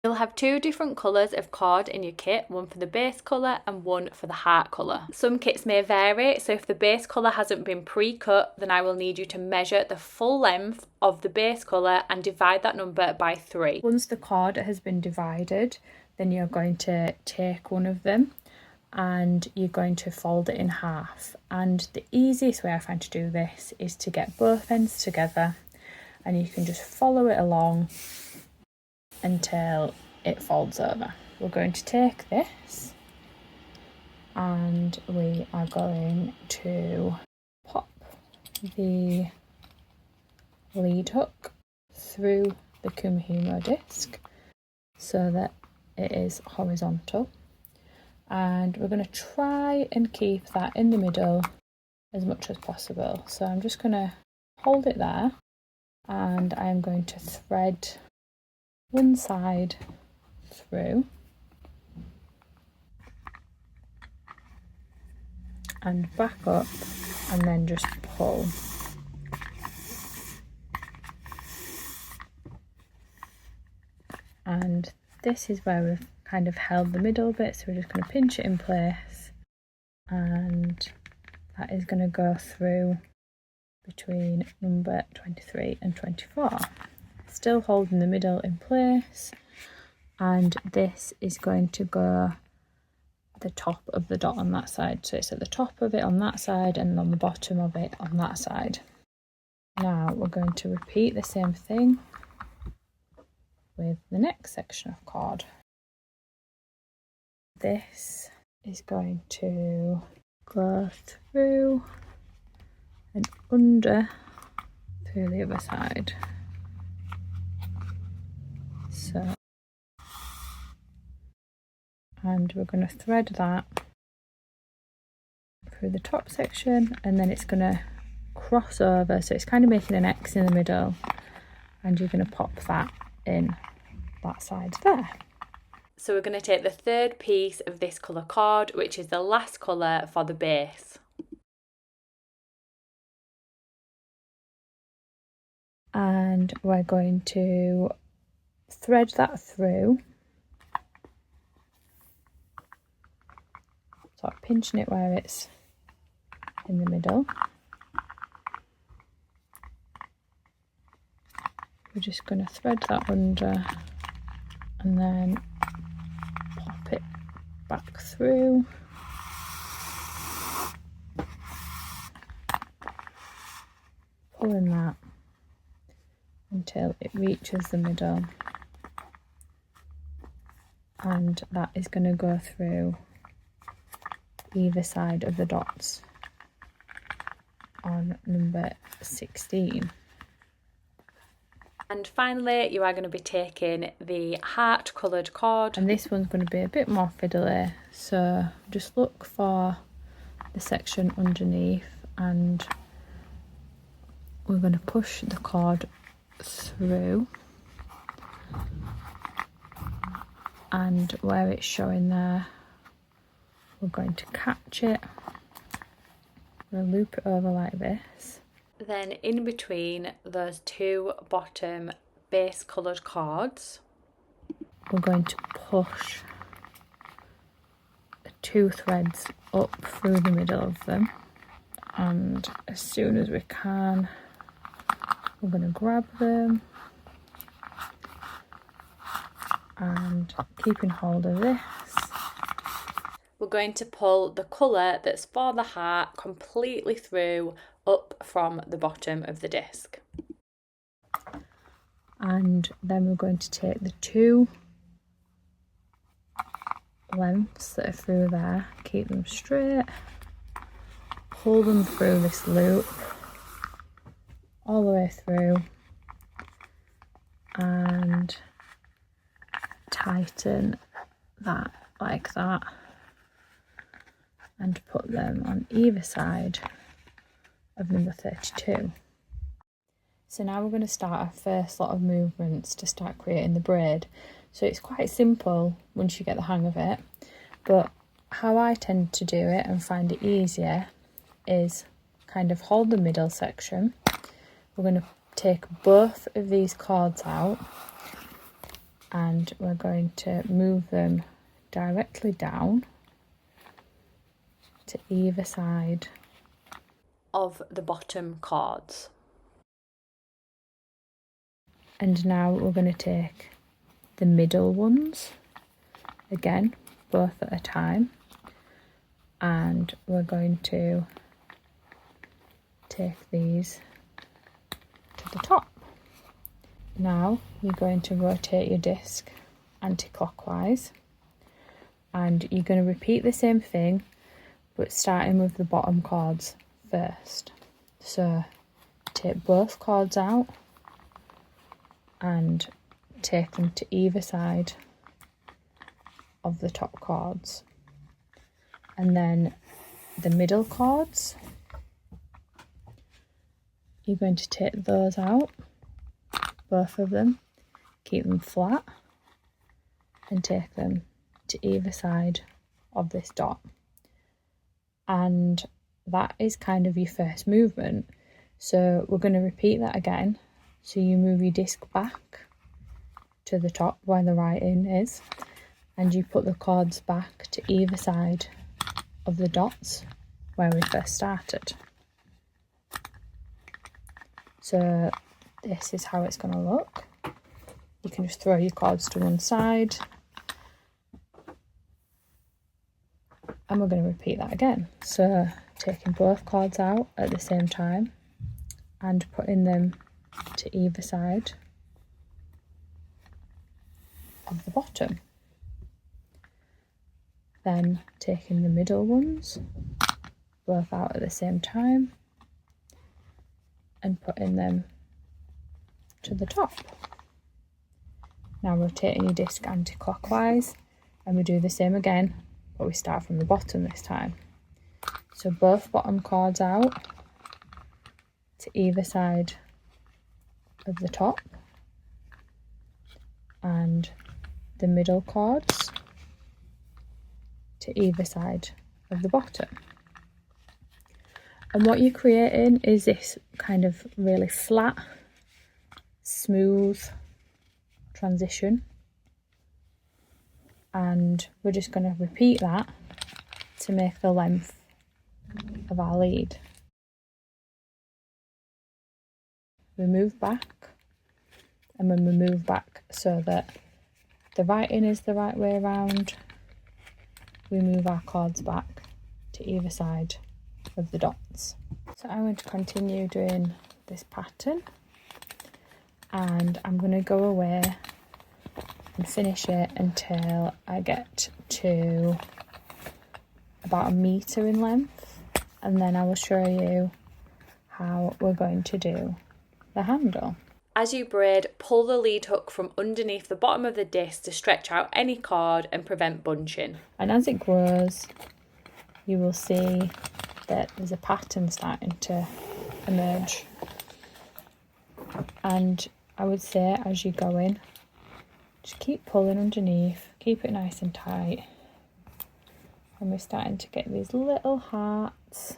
You'll have two different colours of cord in your kit, one for the base colour and one for the heart colour. Some kits may vary, so if the base colour hasn't been pre-cut, then I will need you to measure the full length of the base colour and divide that number by 3. Once the cord has been divided, then you're going to take one of them and you're going to fold it in half. And the easiest way I find to do this is to get both ends together, and you can just follow it along until it folds over. We're going to take this and we are going to pop the lead hook through the Kumihimo disc so that it is horizontal, and we're going to try and keep that in the middle as much as possible. So I'm just going to hold it there and I'm going to thread one side through and back up and then just pull. And this is where we've kind of held the middle bit, so we're just going to pinch it in place, and that is going to go through between number 23 and 24. Still holding the middle in place, and this is going to go the top of the dot on that side, so it's at the top of it on that side and on the bottom of it on that side. Now we're going to repeat the same thing with the next section of cord. This is going to go through and under through the other side. So, and we're going to thread that through the top section, and then it's going to cross over, so it's kind of making an X in the middle, and you're going to pop that in that side there. So we're going to take the third piece of this colour cord, which is the last colour for the base. And we're going to thread that through, sort of pinching it where it's in the middle. We're just going to thread that under and then pop it back through. Pulling that until it reaches the middle, and that is going to go through either side of the dots on number 16. And finally, you are going to be taking the heart coloured cord, and this one's going to be a bit more fiddly, so just look for the section underneath, and we're going to push the cord through, and where it's showing there, we're going to catch it. We'll loop it over like this. Then in between those two bottom base coloured cords, we're going to push the two threads up through the middle of them, and as soon as we can, we're going to grab them and keeping hold of this, we're going to pull the colour that's for the heart completely through up from the bottom of the disc. And then we're going to take the two lengths that are through there, keep them straight, pull them through this loop all the way through, and tighten that like that, and put them on either side of number 32. So now we're going to start our first lot of movements to start creating the braid. So it's quite simple once you get the hang of it, but how I tend to do it and find it easier is kind of hold the middle section. We're going to take both of these cords out, and we're going to move them directly down to either side of the bottom cords. And now we're going to take the middle ones, again, both at a time, and we're going to take these to the top. Now you're going to rotate your disc anti-clockwise, and you're going to repeat the same thing but starting with the bottom cords first. So take both cords out and take them to either side of the top cords, and then the middle cords, you're going to take those out, both of them, keep them flat and take them to either side of this dot. And that is kind of your first movement. So we're going to repeat that again. So you move your disc back to the top where the writing is, and you put the cords back to either side of the dots where we first started. So this is how it's going to look. You can just throw your cords to one side, and we're going to repeat that again. So taking both cords out at the same time and putting them to either side of the bottom. Then taking the middle ones, both out at the same time, and putting them to the top. Now rotating your disc anti-clockwise, and we do the same again, but we start from the bottom this time. So both bottom cords out to either side of the top, and the middle cords to either side of the bottom. And what you're creating is this kind of really flat, smooth transition, and we're just going to repeat that to make the length of our lead. We move back, and when we move back so that the writing is the right way around, we move our cords back to either side of the dots. So I'm going to continue doing this pattern, and I'm going to go away and finish it until I get to about 1 meter in length, and then I will show you how we're going to do the handle. As you braid, pull the lead hook from underneath the bottom of the disc to stretch out any cord and prevent bunching. And as it grows, you will see that there's a pattern starting to emerge. And I would say as you go in, just keep pulling underneath, keep it nice and tight. And we're starting to get these little hearts.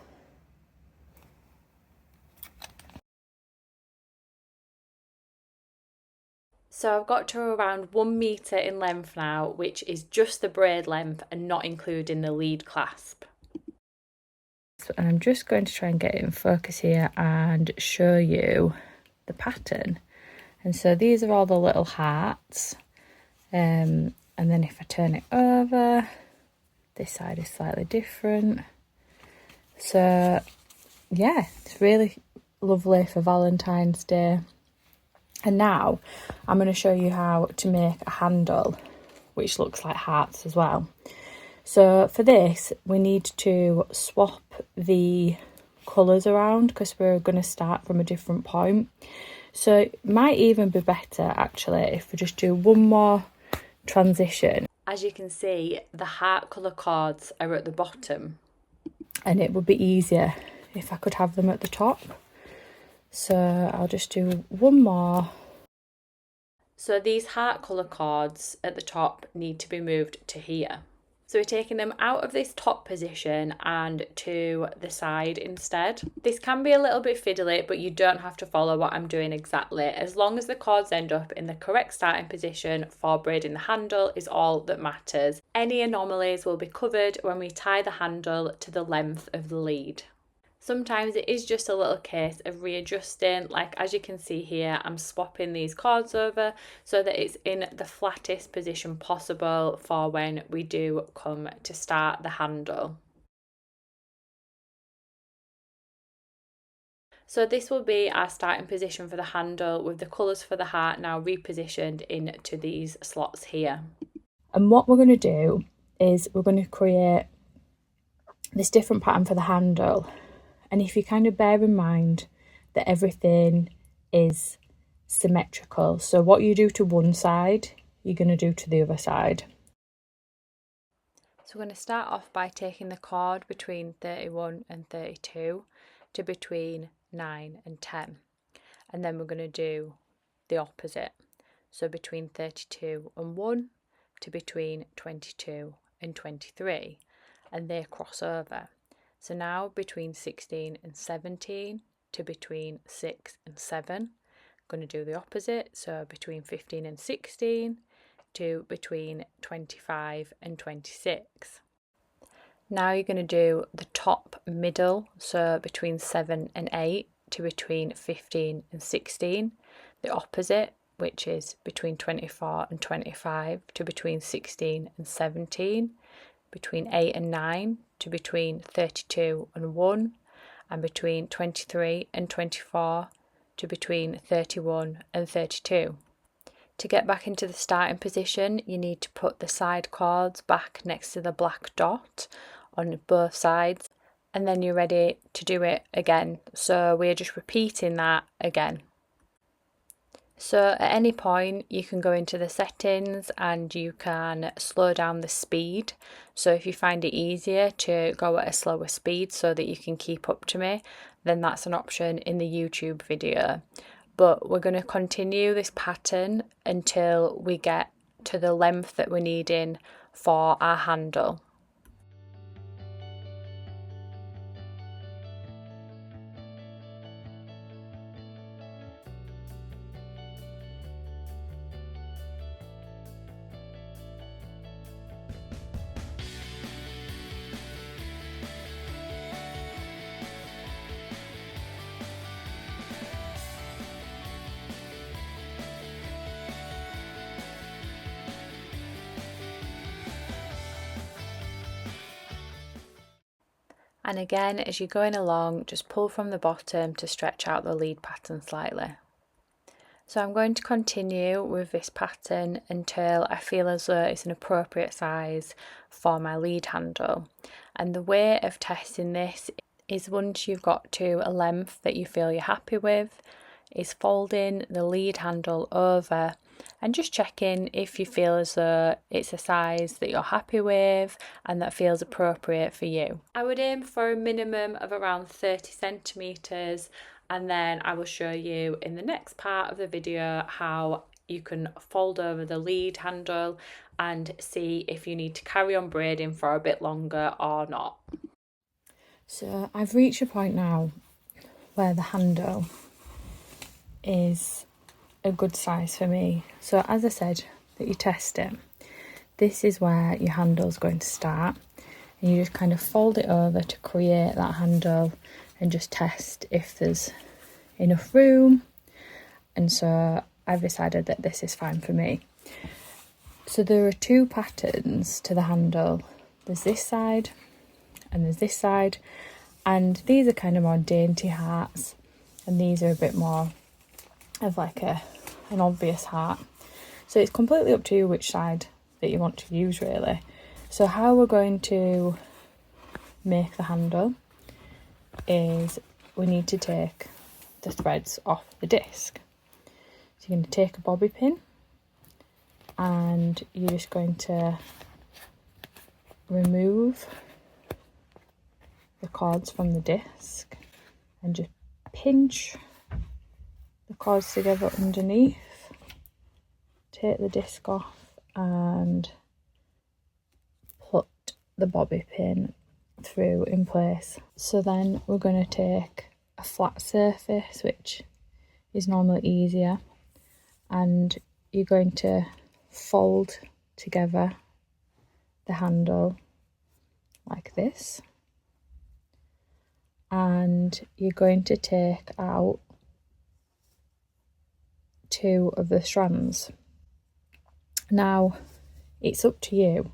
So I've got to around 1 meter in length now, which is just the braid length and not including the lead clasp. And I'm just going to try and get it in focus here and show you the pattern. And so these are all the little hearts. And then if I turn it over, this side is slightly different. So yeah, it's really lovely for Valentine's Day. And now I'm going to show you how to make a handle which looks like hearts as well. So for this we need to swap the colours around because we're going to start from a different point. So it might even be better actually if we just do one more transition. As you can see, the heart colour cords are at the bottom, and it would be easier if I could have them at the top. So I'll just do one more. So these heart colour cords at the top need to be moved to here. So we're taking them out of this top position and to the side instead. This can be a little bit fiddly, but you don't have to follow what I'm doing exactly. As long as the cords end up in the correct starting position for braiding the handle is all that matters. Any anomalies will be covered when we tie the handle to the length of the lead. Sometimes it is just a little case of readjusting, like as you can see here, I'm swapping these cords over so that it's in the flattest position possible for when we do come to start the handle. So this will be our starting position for the handle with the colours for the heart now repositioned into these slots here. And what we're going to do is we're going to create this different pattern for the handle. And if you kind of bear in mind that everything is symmetrical, so what you do to one side, you're going to do to the other side. So we're going to start off by taking the cord between 31 and 32 to between 9 and 10. And then we're going to do the opposite. So between 32 and 1 to between 22 and 23. And they cross over. So now between 16 and 17 to between 6 and 7. I'm going to do the opposite. So between 15 and 16 to between 25 and 26. Now you're going to do the top middle. So between 7 and 8 to between 15 and 16. The opposite, which is between 24 and 25 to between 16 and 17. Between 8 and 9 to between 32 and 1, and between 23 and 24 to between 31 and 32. To get back into the starting position, you need to put the side cords back next to the black dot on both sides, and then you're ready to do it again. So we're just repeating that again. So at any point you can go into the settings and you can slow down the speed. So if you find it easier to go at a slower speed so that you can keep up to me, then that's an option in the YouTube video. But we're going to continue this pattern until we get to the length that we're needing for our handle. And again, as you're going along, just pull from the bottom to stretch out the lead pattern slightly. So I'm going to continue with this pattern until I feel as though it's an appropriate size for my lead handle. And the way of testing this is once you've got to a length that you feel you're happy with, is folding the lead handle over and just checking if you feel as though it's a size that you're happy with and that feels appropriate for you. I would aim for a minimum of around 30 centimetres, and then I will show you in the next part of the video how you can fold over the lead handle and see if you need to carry on braiding for a bit longer or not. So I've reached a point now where the handle is a good size for me. So as I said, that you test it, this is where your handle's going to start, and you just kind of fold it over to create that handle and just test if there's enough room. And so I've decided that this is fine for me. So there are two patterns to the handle. There's this side and there's this side, and these are kind of more dainty hearts, and these are a bit more of like an obvious heart. So it's completely up to you which side that you want to use, really. So how we're going to make the handle is we need to take the threads off the disc. So you're going to take a bobby pin and you're just going to remove the cords from the disc and just pinch the cords together underneath, take the disc off and put the bobby pin through in place. So then we're going to take a flat surface, which is normally easier, and you're going to fold together the handle like this, and you're going to take out 2 of the strands. Now it's up to you.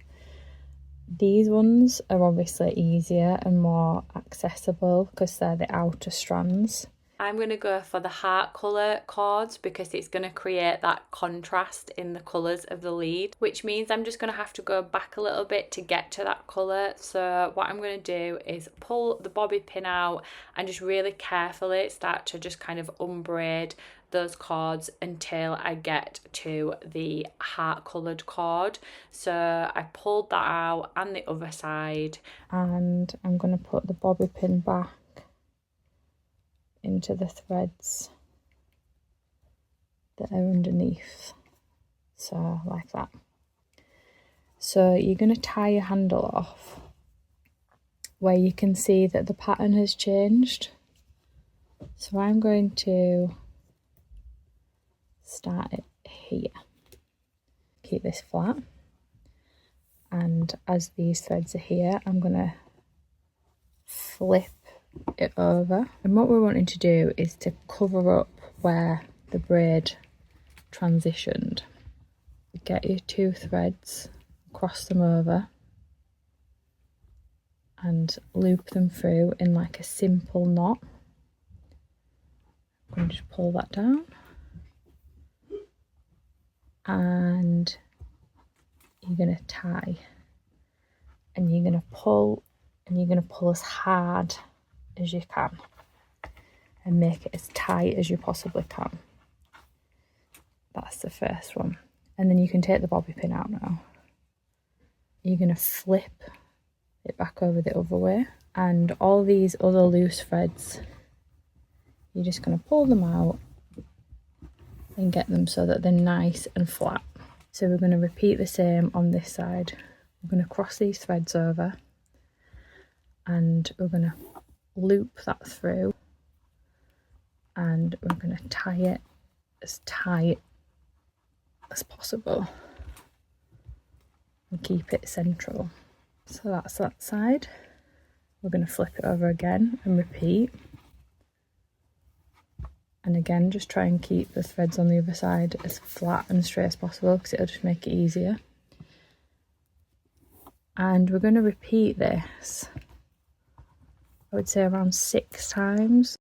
These ones are obviously easier and more accessible because they're the outer strands. I'm going to go for the heart colour cords because it's going to create that contrast in the colours of the lead, which means I'm just going to have to go back a little bit to get to that colour. So what I'm going to do is pull the bobby pin out and just really carefully start to just kind of unbraid those cords until I get to the heart coloured cord. So I pulled that out and the other side, and I'm going to put the bobby pin back into the threads that are underneath, so like that. So you're going to tie your handle off where you can see that the pattern has changed. So I'm going to start it here, keep this flat, and as these threads are here, I'm going to flip it over. And what we're wanting to do is to cover up where the braid transitioned. Get your 2 threads, cross them over and loop them through in like a simple knot. I'm going to just pull that down, and you're going to tie, and you're going to pull, and you're going to pull as hard as you can and make it as tight as you possibly can. That's the first one. And then you can take the bobby pin out now. You're going to flip it back over the other way, and all these other loose threads, you're just going to pull them out and get them so that they're nice and flat. So we're going to repeat the same on this side. We're going to cross these threads over, and we're going to loop that through, and we're going to tie it as tight as possible and keep it central. So that's that side. We're going to flip it over again and repeat, and again just try and keep the threads on the other side as flat and straight as possible because it'll just make it easier. And we're going to repeat this, I would say around 6 times.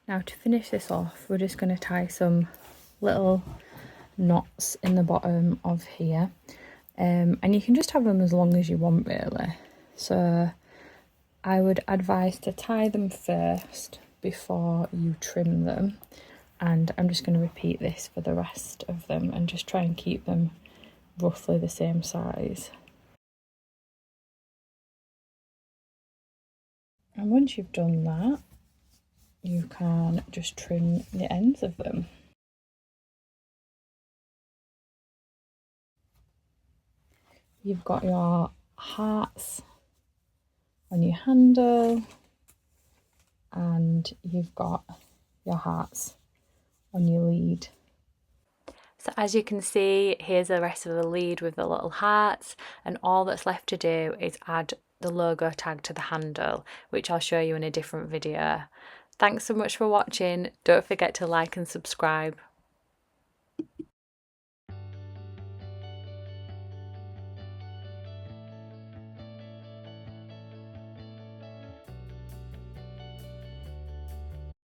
Now to finish this off, we're just going to tie some little knots in the bottom of here, and you can just have them as long as you want really. So I would advise to tie them first before you trim them, and I'm just going to repeat this for the rest of them and just try and keep them roughly the same size. And once you've done that, you can just trim the ends of them. You've got your hearts on your handle, and you've got your hearts on your lead. So as you can see, here's the rest of the lead with the little hearts, and all that's left to do is add the logo tag to the handle, which I'll show you in a different video. Thanks so much for watching. Don't forget to like and subscribe.